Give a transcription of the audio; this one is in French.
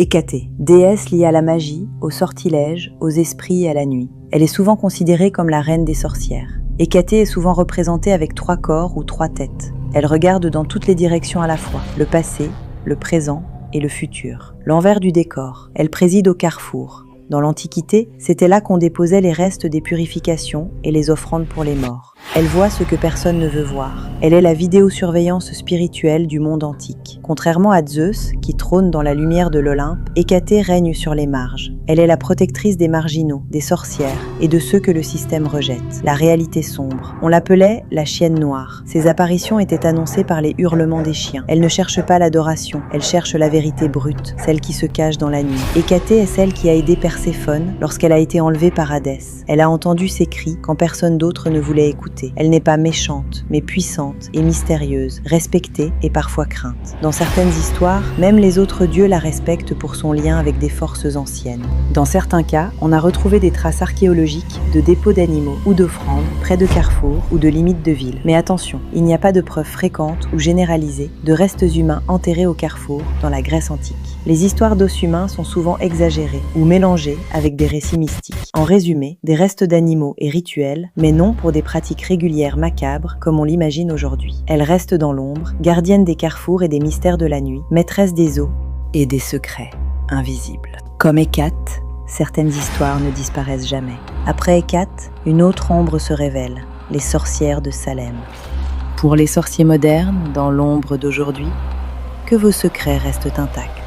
Hécatée, déesse liée à la magie, aux sortilèges, aux esprits et à la nuit. Elle est souvent considérée comme la reine des sorcières. Hécatée est souvent représentée avec 3 corps ou 3 têtes. Elle regarde dans toutes les directions à la fois, le passé, le présent et le futur. L'envers du décor, elle préside au carrefour. Dans l'Antiquité, c'était là qu'on déposait les restes des purifications et les offrandes pour les morts. Elle voit ce que personne ne veut voir. Elle est la vidéosurveillance spirituelle du monde antique. Contrairement à Zeus, qui trône dans la lumière de l'Olympe, Hécatée règne sur les marges. Elle est la protectrice des marginaux, des sorcières et de ceux que le système rejette. La réalité sombre. On l'appelait la chienne noire. Ses apparitions étaient annoncées par les hurlements des chiens. Elle ne cherche pas l'adoration, elle cherche la vérité brute, celle qui se cache dans la nuit. Hécatée est celle qui a aidé Perséphone lorsqu'elle a été enlevée par Hadès. Elle a entendu ses cris quand personne d'autre ne voulait écouter. Elle n'est pas méchante, mais puissante et mystérieuse, respectée et parfois crainte. Dans certaines histoires, même les autres dieux la respectent pour son lien avec des forces anciennes. Dans certains cas, on a retrouvé des traces archéologiques de dépôts d'animaux ou d'offrandes près de carrefours ou de limites de villes. Mais attention, il n'y a pas de preuves fréquentes ou généralisées de restes humains enterrés au carrefour dans la Grèce antique. Les histoires d'os humains sont souvent exagérées ou mélangées avec des récits mystiques. En résumé, des restes d'animaux et rituels, mais non pour des pratiques régulières macabres comme on l'imagine aujourd'hui. Elle reste dans l'ombre, gardienne des carrefours et des mystères de la nuit, maîtresse des eaux et des secrets invisibles. Comme Hécate, certaines histoires ne disparaissent jamais. Après Hécate, une autre ombre se révèle, les sorcières de Salem. Pour les sorciers modernes, dans l'ombre d'aujourd'hui, que vos secrets restent intacts.